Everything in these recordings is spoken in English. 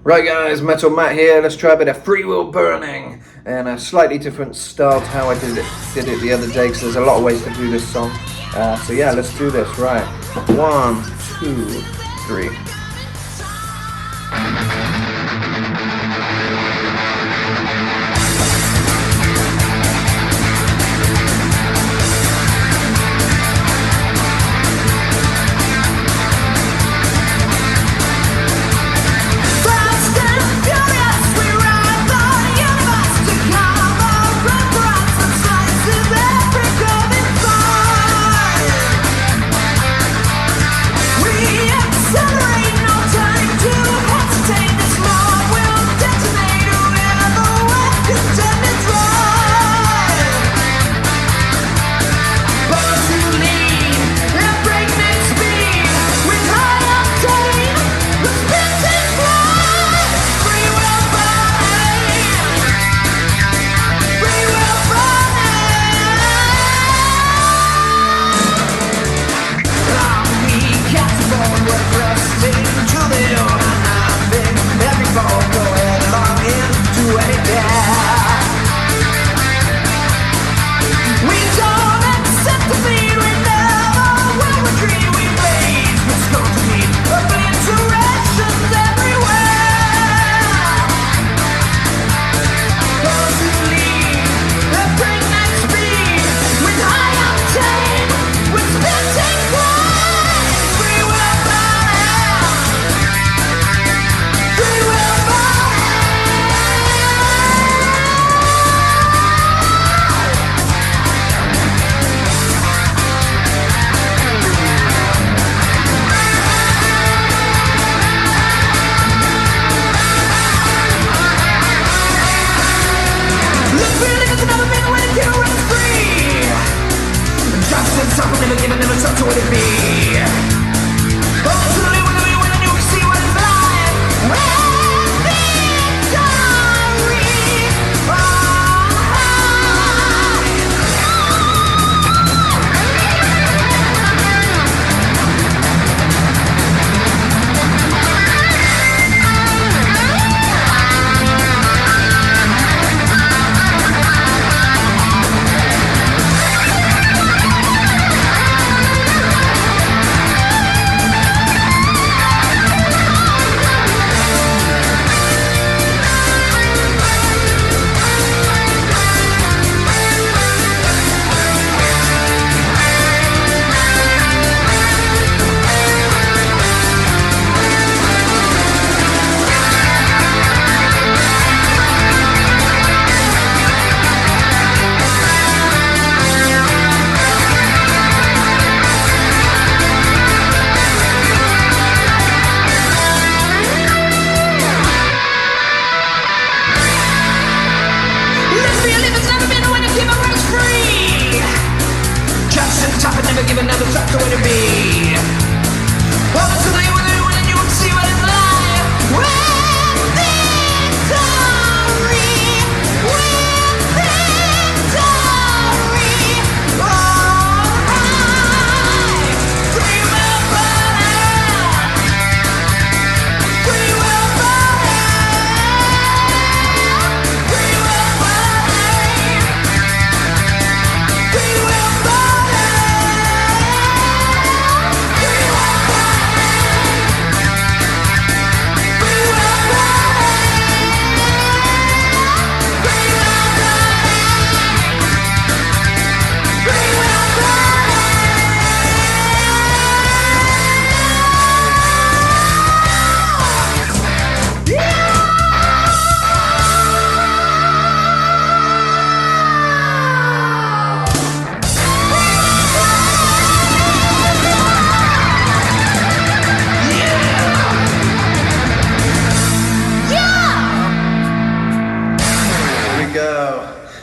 Right guys, Metal Matt here. Let's try a bit of Freewheel burning and a slightly different style to how I did it the other day, because there's a lot of ways to do this song. So yeah, let's do this. Right, 1, 2, 3. Never stop to what it be. Ultimately, when you can see what it's like. When victory on never give another shot to what it be. Ultimately, when you can see what it's like. When victory, alright. Free will burn, free will burn, free will burn, free will burn.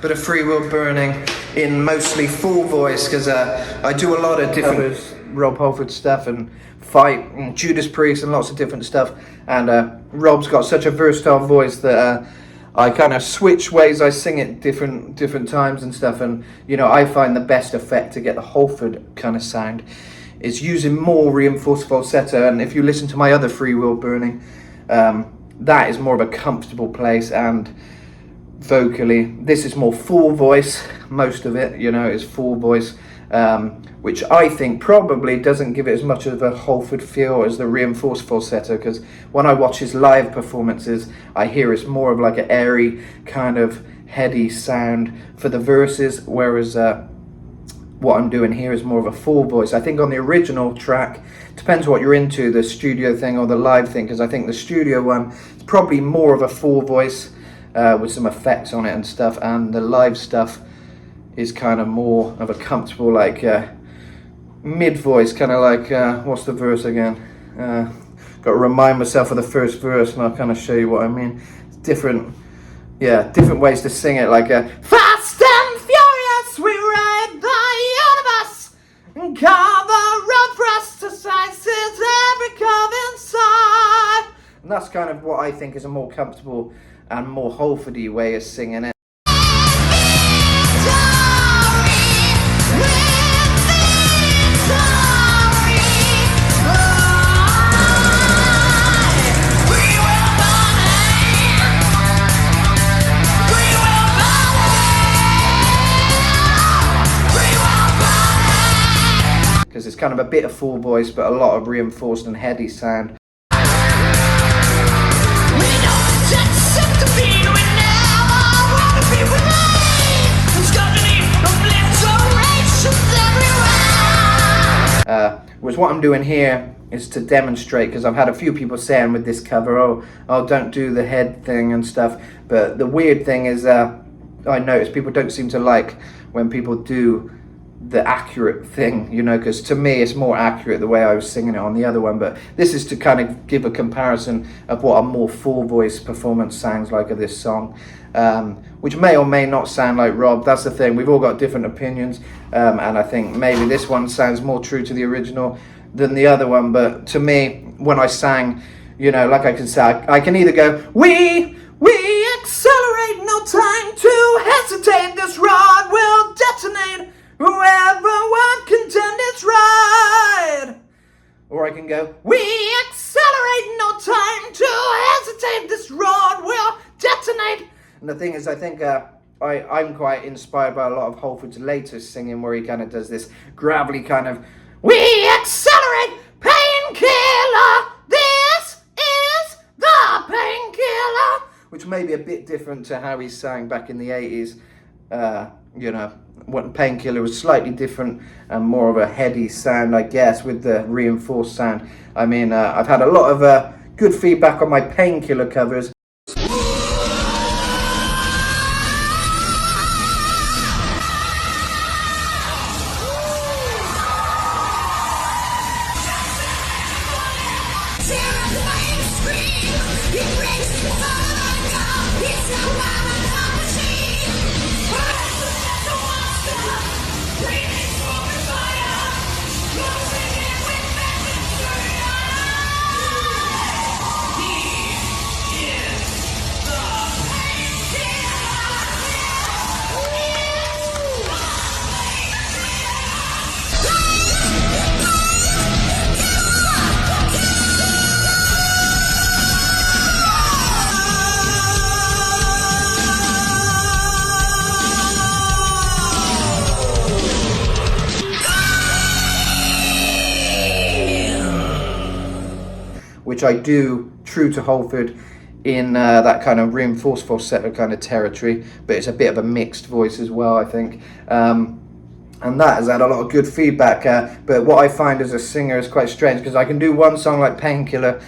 Bit of Freewheel burning in mostly full voice, because I do a lot of different Rob Halford stuff and Fight and Judas Priest and lots of different stuff, and Rob's got such a versatile voice that I kind of switch ways I sing it different times and stuff, and you know, I find the best effect to get the Halford kind of sound is using more reinforced falsetto. And if you listen to my other Freewheel burning, that is more of a comfortable place, and vocally this is more full voice. Most of it, you know, is full voice, which I think probably doesn't give it as much of a Halford feel as the reinforced falsetto, because when I watch his live performances, I hear it's more of like an airy kind of heady sound for the verses, whereas what I'm doing here is more of a full voice. I think on the original track, depends what you're into, the studio thing or the live thing, because I think the studio one is probably more of a full voice with some effects on it and stuff, and the live stuff is kind of more of a comfortable, like mid voice, kind of like what's the verse again? Got to remind myself of the first verse, and I'll kind of show you what I mean. It's different ways to sing it, like fast and furious we ride the universe, and cover road for us to slice every curve inside. And that's kind of what I think is a more comfortable and more Halfordy way of singing it. Because it's kind of a bit of full voice, but a lot of reinforced and heady sound. Whereas what I'm doing here is to demonstrate, because I've had a few people saying with this cover, oh, don't do the head thing and stuff. But the weird thing is, I notice people don't seem to like when people do the accurate thing, you know, because to me it's more accurate the way I was singing it on the other one. But this is to kind of give a comparison of what a more full voice performance sounds like of this song, which may or may not sound like Rob. That's the thing, we've all got different opinions, and I think maybe this one sounds more true to the original than the other one. But to me, when I sang, you know, like I can say, I can either go, we accelerate, no time to hesitate, this rod will detonate, whoever won't contend its right. Or I can go, we accelerate, no time to hesitate, this rod will detonate. And the thing is, I think I'm quite inspired by a lot of Halford's later singing, where he kind of does this gravelly kind of, we accelerate, painkiller, this is the painkiller, which may be a bit different to how he sang back in the 80s. You know, what Painkiller was slightly different and more of a heady sound, I guess, with the reinforced sound. I mean, I've had a lot of good feedback on my Painkiller covers. Which I do true to Halford in that kind of reinforced falsetto kind of territory, but it's a bit of a mixed voice as well, I think. And that has had a lot of good feedback. But what I find as a singer is quite strange, because I can do one song like Painkiller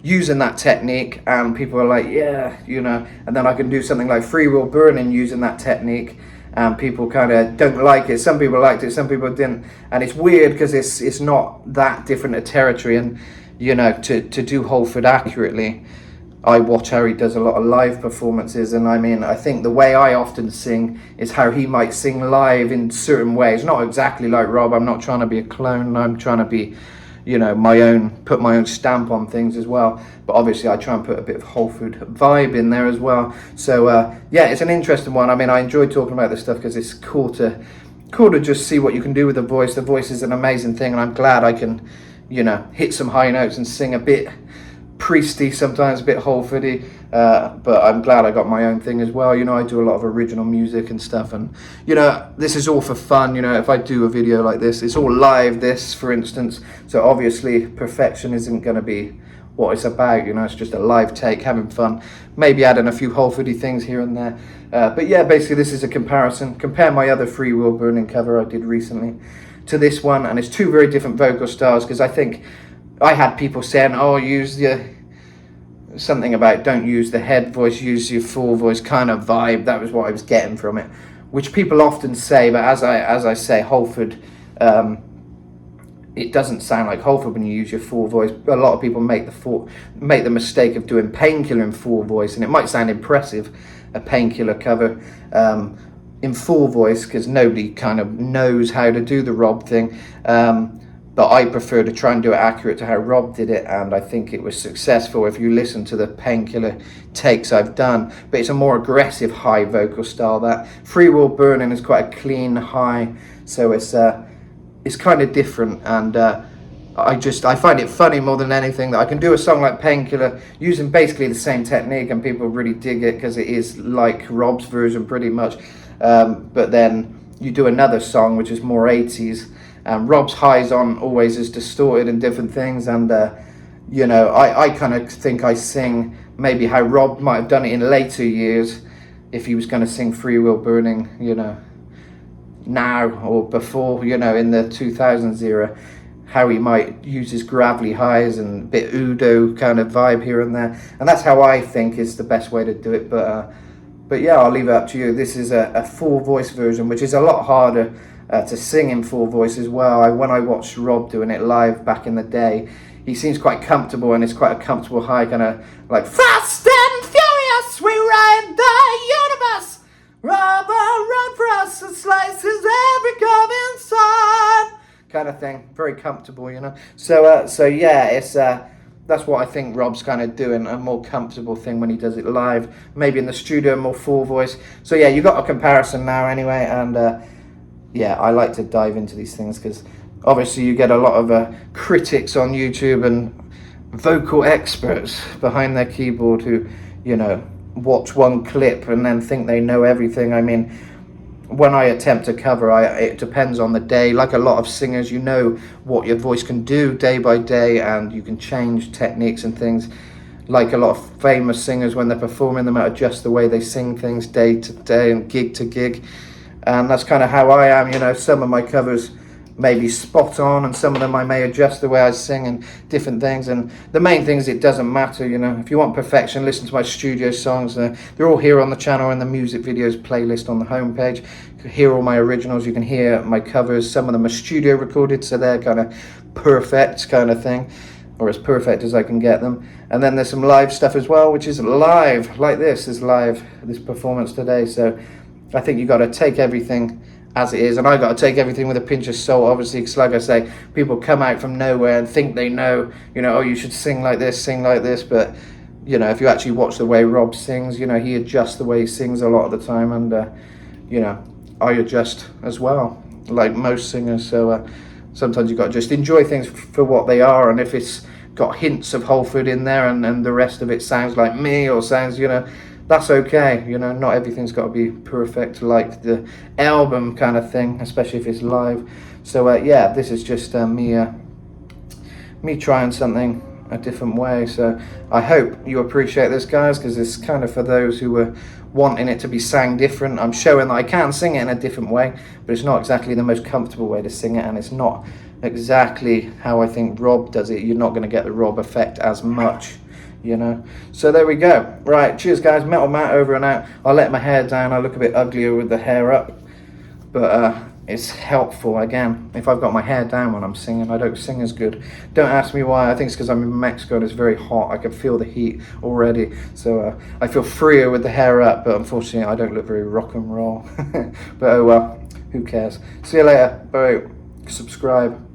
using that technique, and people are like, yeah, you know, and then I can do something like Freewheel Burning using that technique, and people kind of don't like it. Some people liked it, some people didn't, and it's weird because it's not that different a territory. And you know, to do Halford accurately, I watch how he does a lot of live performances, and I mean, I think the way I often sing is how he might sing live in certain ways. Not exactly like Rob, I'm not trying to be a clone, I'm trying to be, you know, put my own stamp on things as well. But obviously I try and put a bit of Halford vibe in there as well. So yeah, it's an interesting one. I mean, I enjoy talking about this stuff because it's cool to just see what you can do with the voice. The voice is an amazing thing, and I'm glad I can, you know, hit some high notes and sing a bit priesty sometimes, a bit Holfordy, but I'm glad I got my own thing as well. You know, I do a lot of original music and stuff, and you know, this is all for fun. You know, if I do a video like this, it's all live, this for instance, so obviously perfection isn't going to be what it's about. You know, it's just a live take, having fun, maybe adding a few Holfordy things here and there, but yeah, basically this is a comparison. Compare my other Freewheel Burning cover I did recently to this one, and it's two very different vocal styles, because I think I had people saying, oh, use the something about don't use the head voice, use your full voice kind of vibe. That was what I was getting from it, which people often say, but as I say, Holford, it doesn't sound like Holford when you use your full voice. A lot of people make the mistake of doing Painkiller in full voice, and it might sound impressive, a Painkiller cover in full voice, because nobody kind of knows how to do the Rob thing. But I prefer to try and do it accurate to how Rob did it, and I think it was successful if you listen to the Painkiller takes I've done. But it's a more aggressive high vocal style. That Freewheel Burning is quite a clean high, so it's kind of different, and I find it funny more than anything that I can do a song like Painkiller using basically the same technique, and people really dig it because it is like Rob's version pretty much. But then you do another song which is more 80s, and Rob's highs on always is distorted and different things, and you know, I kind of think I sing maybe how Rob might have done it in later years if he was going to sing Freewheel Burning, you know, now or before, you know, in the 2000s era, how he might use his gravelly highs and a bit Udo kind of vibe here and there, and that's how I think is the best way to do it. But yeah, I'll leave it up to you. This is a full voice version, which is a lot harder to sing in full voice as well. When I watched Rob doing it live back in the day, he seems quite comfortable, and it's quite a comfortable high, kind of like fast and furious, we ride the universe, rubber run for us and slices every curve inside, kind of thing. Very comfortable, you know. So yeah, it's that's what I think Rob's kind of doing, a more comfortable thing when he does it live. Maybe in the studio, more full voice. So yeah, you got a comparison now anyway, and yeah, I like to dive into these things because obviously you get a lot of critics on YouTube and vocal experts behind their keyboard who, you know, watch one clip and then think they know everything. I mean, when I attempt to cover, it depends on the day. Like a lot of singers, you know what your voice can do day by day, and you can change techniques and things. Like a lot of famous singers, when they're performing, they might adjust the way they sing things day to day and gig to gig. And that's kind of how I am, you know. Some of my covers may be spot on, and some of them I may adjust the way I sing and different things. And the main thing is it doesn't matter, you know. If you want perfection, listen to my studio songs. They're all here on the channel in the music videos playlist on the homepage. You can hear all my originals, you can hear my covers. Some of them are studio recorded, so they're kind of perfect kind of thing, or as perfect as I can get them. And then there's some live stuff as well, which is live, like this is live, this performance today. So I think you got to take everything as it is, and I got to take everything with a pinch of salt, obviously, because like I say, people come out from nowhere and think they know, you know, oh, you should sing like this, but you know, if you actually watch the way Rob sings, you know, he adjusts the way he sings a lot of the time, and you know, I adjust as well, like most singers. So sometimes you got to just enjoy things for what they are, and if it's got hints of Holford in there and the rest of it sounds like me or sounds, you know, that's okay, you know. Not everything's got to be perfect like the album kind of thing, especially if it's live. So yeah, this is just me trying something a different way. So I hope you appreciate this, guys, because it's kind of for those who were wanting it to be sang different. I'm showing that I can sing it in a different way, but it's not exactly the most comfortable way to sing it, and it's not exactly how I think Rob does it. You're not going to get the Rob effect as much, you know. So there we go. Right, cheers guys. Metal Matt over and out. I'll let my hair down. I look a bit uglier with the hair up, but it's helpful. Again, if I've got my hair down when I'm singing, I don't sing as good. Don't ask me why. I think it's because I'm in Mexico and it's very hot. I can feel the heat already, so I feel freer with the hair up, but unfortunately I don't look very rock and roll. But oh well, who cares. See you later. Bye. Subscribe.